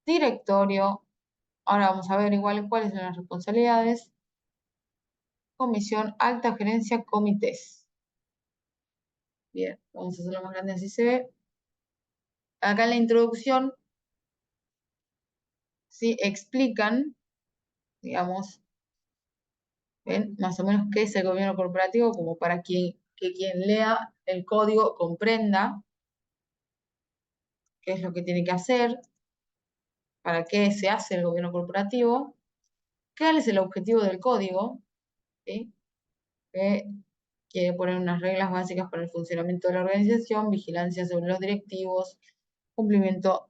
Directorio. Ahora vamos a ver igual cuáles son las responsabilidades. Comisión, alta gerencia, comités. Bien, vamos a hacerlo más grande así se ve. Acá en la introducción, ¿sí? Explican, digamos, ¿ven? Más o menos qué es el gobierno corporativo, como para que quien lea el código comprenda qué es lo que tiene que hacer, para qué se hace el gobierno corporativo, cuál es el objetivo del código, ¿sí? Que quiere poner unas reglas básicas para el funcionamiento de la organización, vigilancia sobre los directivos, cumplimiento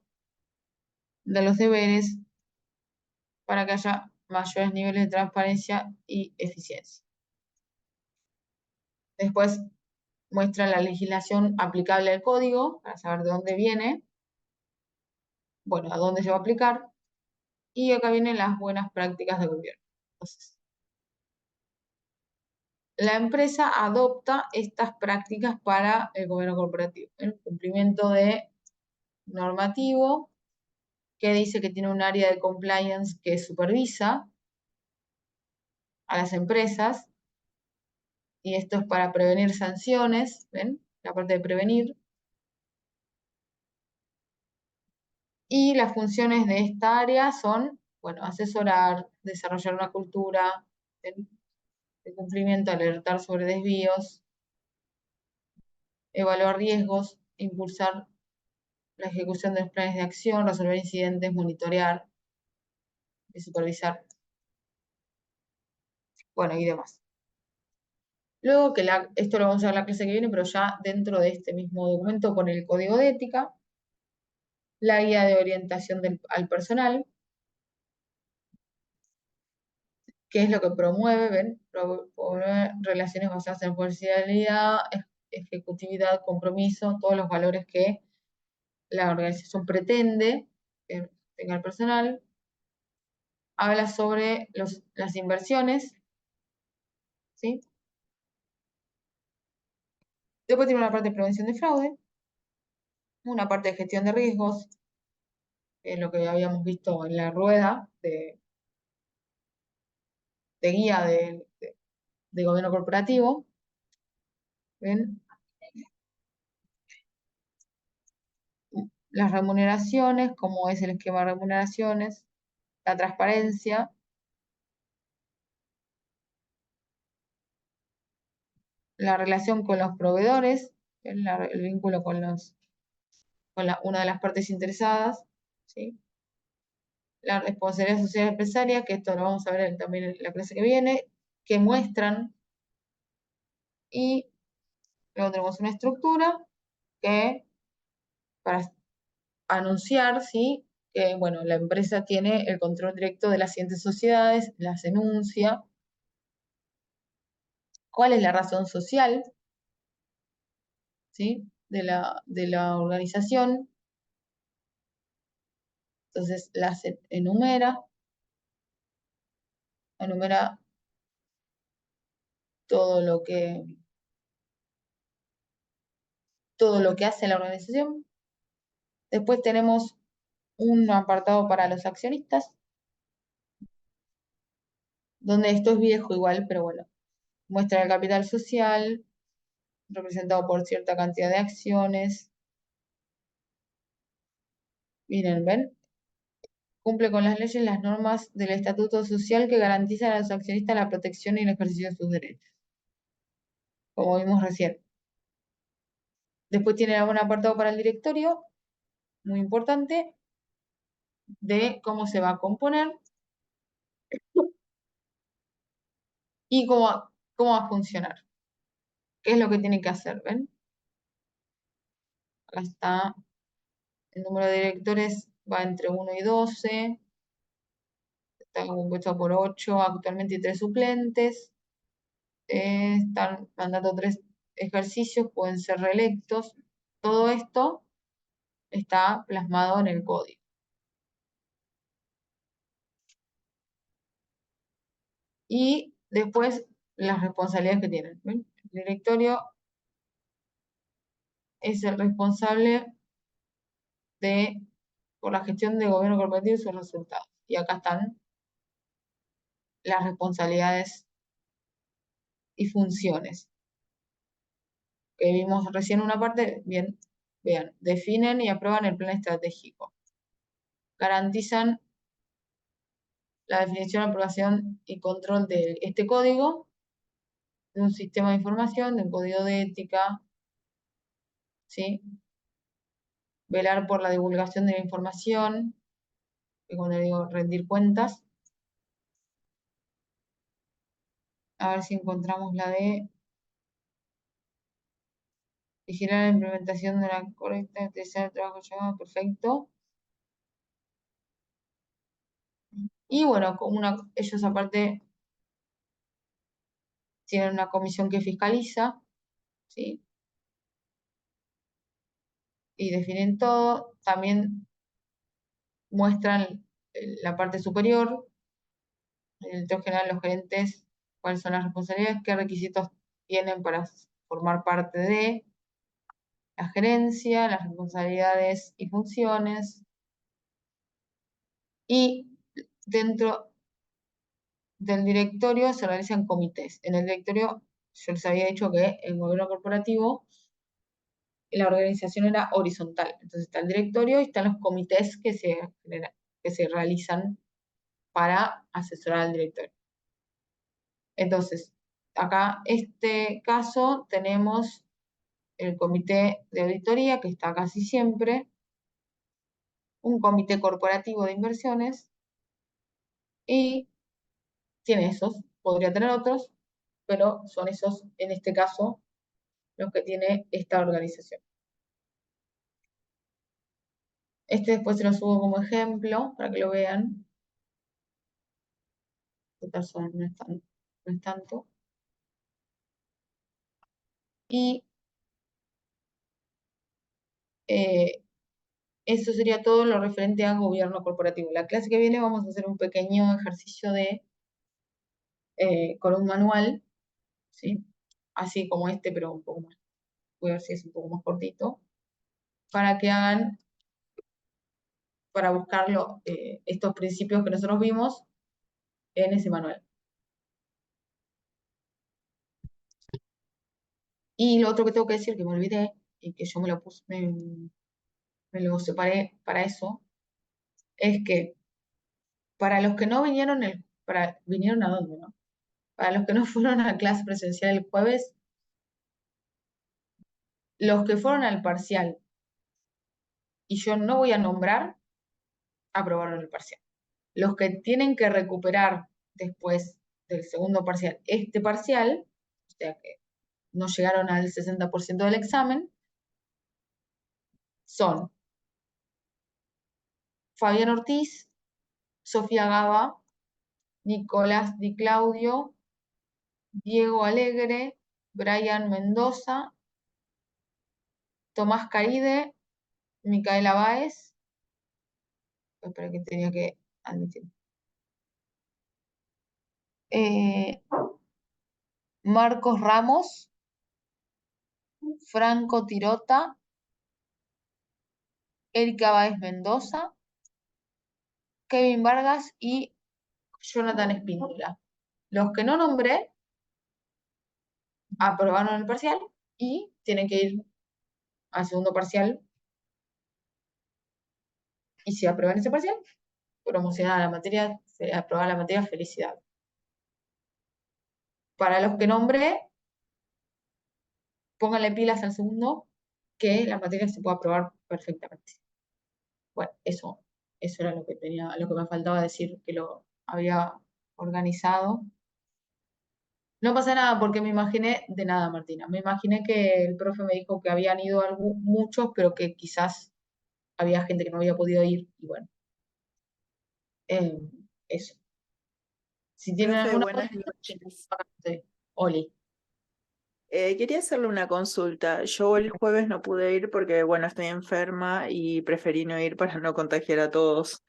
de los deberes, para que haya mayores niveles de transparencia y eficiencia. Después muestra la legislación aplicable al código, para saber de dónde viene, bueno, a dónde se va a aplicar, y acá vienen las buenas prácticas de gobierno. Entonces, la empresa adopta estas prácticas para el gobierno corporativo. El cumplimiento de normativo, que dice que tiene un área de compliance que supervisa a las empresas, y esto es para prevenir sanciones, ¿ven? La parte de prevenir. Y las funciones de esta área son, bueno, asesorar, desarrollar una cultura de cumplimiento, alertar sobre desvíos, evaluar riesgos, impulsar la ejecución de los planes de acción, resolver incidentes, monitorear y supervisar, bueno, y demás. Luego que esto lo vamos a ver en la clase que viene, pero ya dentro de este mismo documento pone el código de ética, la guía de orientación al personal, que es lo que promueve, ¿ven? Promueve relaciones basadas en imparcialidad, ejecutividad, compromiso, todos los valores que la organización pretende que tenga el personal. Habla sobre las inversiones, ¿sí? Después tiene una parte de prevención de fraude, una parte de gestión de riesgos, que es lo que habíamos visto en la rueda de guía de gobierno corporativo. ¿Ven? Las remuneraciones, cómo es el esquema de remuneraciones, la transparencia, la relación con los proveedores, el vínculo con una de las partes interesadas, ¿sí? La responsabilidad social empresaria, que esto lo vamos a ver también en la clase que viene, que muestran, y luego tenemos una estructura que para anunciar, ¿sí? Que, bueno, la empresa tiene el control directo de las siguientes sociedades, las enuncia, cuál es la razón social, ¿sí? de la organización. Entonces las enumera todo lo que hace la organización. Después tenemos un apartado para los accionistas, donde esto es viejo igual, pero bueno, muestra el capital social, representado por cierta cantidad de acciones. Miren, ¿ven? Cumple con las leyes y las normas del estatuto social que garantizan a los accionistas la protección y el ejercicio de sus derechos, como vimos recién. Después tiene un apartado para el directorio, muy importante, de cómo se va a componer y cómo va a funcionar. ¿Qué es lo que tiene que hacer? ¿Ven? Acá está. El número de directores va entre 1 y 12. Está compuesto por 8, actualmente, y 3 suplentes. Están mandando 3 ejercicios, pueden ser reelectos. Todo esto está plasmado en el código. Y después las responsabilidades que tienen. ¿Ven? El directorio es el responsable de por la gestión del gobierno corporativo y sus resultados. Y acá están las responsabilidades y funciones. Que vimos recién una parte, bien, vean, definen y aprueban el plan estratégico. Garantizan la definición, aprobación y control de este código, de un sistema de información, de un código de ética, ¿sí? Velar por la divulgación de la información, que cuando digo rendir cuentas, a ver si encontramos la de vigilar la implementación de la correcta, utilizar el trabajo llevado, perfecto. Y bueno, ellos aparte tienen una comisión que fiscaliza, ¿sí? Y definen todo. También muestran la parte superior, en el director general, los gerentes, cuáles son las responsabilidades, qué requisitos tienen para formar parte de la gerencia, las responsabilidades y funciones. Y dentro del directorio se realizan comités. En el directorio, yo les había dicho que el gobierno corporativo, la organización era horizontal. Entonces está el directorio y están los comités que se realizan para asesorar al directorio. Entonces, acá, este caso, tenemos el comité de auditoría, que está casi siempre, un comité corporativo de inversiones, y tiene esos, podría tener otros, pero son esos, en este caso, los que tiene esta organización. Este después se lo subo como ejemplo, para que lo vean. No es tanto. Y eso sería todo lo referente a gobierno corporativo. La clase que viene vamos a hacer un pequeño ejercicio con un manual, ¿sí? Así como este, pero un poco más. Voy a ver si es un poco más cortito. Para que hagan, para buscarlo, estos principios que nosotros vimos en ese manual. Y lo otro que tengo que decir, que me olvidé, y que yo me lo puse, me lo separé para eso, es que para los que no vinieron, ¿vinieron a dónde, no? Para los que no fueron a clase presencial el jueves, los que fueron al parcial, y yo no voy a nombrar, aprobaron el parcial. Los que tienen que recuperar después del segundo parcial este parcial, o sea que no llegaron al 60% del examen, son Fabián Ortiz, Sofía Gaba, Nicolás Di Claudio, Diego Alegre, Brian Mendoza, Tomás Caride, Micaela Báez, espera que tenía que admitir. Marcos Ramos, Franco Tirota, Erika Báez Mendoza, Kevin Vargas y Jonathan Espíndola. Los que no nombré aprobaron el parcial y tienen que ir al segundo parcial. Y si aprueban ese parcial, promocionar la materia, aprobar la materia, felicidad. Para los que nombré, pónganle pilas al segundo, que la materia se puede aprobar perfectamente. Bueno, eso era lo que tenía, lo que me faltaba decir, que lo había organizado. No pasa nada porque me imaginé, de nada Martina, me imaginé que el profe me dijo que habían ido muchos, pero que quizás había gente que no había podido ir, y bueno, eso. Si tienen Profe, alguna buenas cosa, noches. Oli. Quería hacerle una consulta. Yo el jueves no pude ir porque, bueno, estoy enferma y preferí no ir para no contagiar a todos.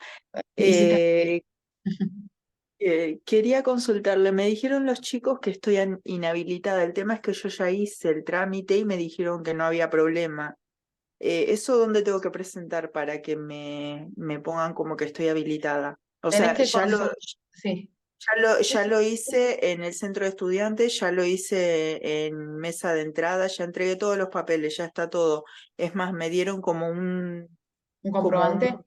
Hiciste- Quería consultarle, me dijeron los chicos que estoy inhabilitada. El tema es que yo ya hice el trámite y me dijeron que no había problema. ¿Eso dónde tengo que presentar para que me pongan como que estoy habilitada? O Tenés sea, que sí. ya lo hice en el centro de estudiantes, ya lo hice en mesa de entrada, ya entregué todos los papeles, ya está todo. Es más, me dieron como ¿Un como comprobante?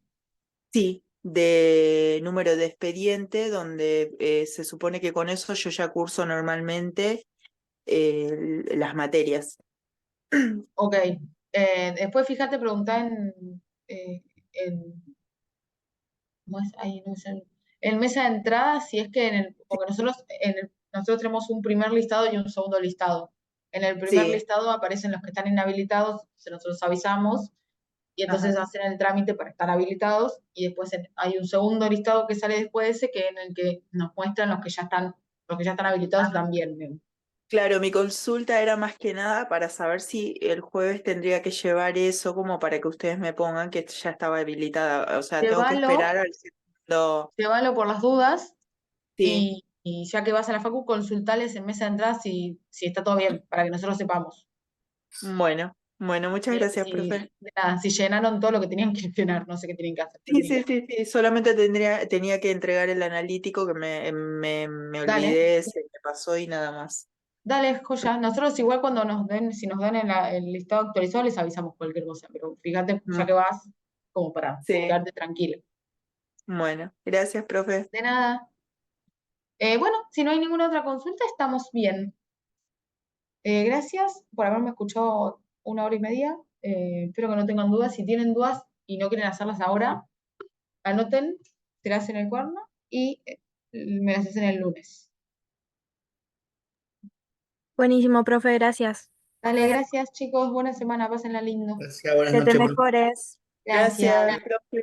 sí, de número de expediente, donde se supone que con eso yo ya curso normalmente las materias. Ok. Después fíjate, preguntá en ¿cómo es? Ahí no sé. En mesa de entrada, si es que porque nosotros tenemos un primer listado y un segundo listado. En el primer Sí, listado aparecen los que están inhabilitados, nosotros avisamos y entonces ajá. hacen el trámite para estar habilitados y después hay un segundo listado que sale después de ese en el que nos muestran los que ya están habilitados y también. Claro, mi consulta era más que nada para saber si el jueves tendría que llevar eso como para que ustedes me pongan que ya estaba habilitada. O sea, tengo que esperar Llévalo, al segundo. llévalo por las dudas Sí, y ya que vas a la facu, consultales en mesa de entrada si está todo bien, para que nosotros sepamos. bueno, muchas gracias, profe. De nada, si llenaron todo lo que tenían que llenar, no sé qué tienen que hacer. Sí, sí, sí, sí, solamente tenía que entregar el analítico que me Dale, olvidé, se me pasó y nada más. dale, joya. Nosotros igual cuando si nos dan el listado actualizado, les avisamos cualquier cosa, pero fíjate, ya Mm, que vas, como para sí, quedarte tranquila. bueno, gracias, profe. De nada. Bueno, si no hay ninguna otra consulta, estamos bien. Gracias por haberme escuchado 1 hora y media. Espero que no tengan dudas. Si tienen dudas y no quieren hacerlas ahora, anoten, se las en el cuaderno y me las hacen el lunes. Buenísimo, profe, gracias. Dale, gracias chicos, buena semana, pásenla lindo. Gracias, buenas Que te noches. mejores. Gracias. Gracias, profe.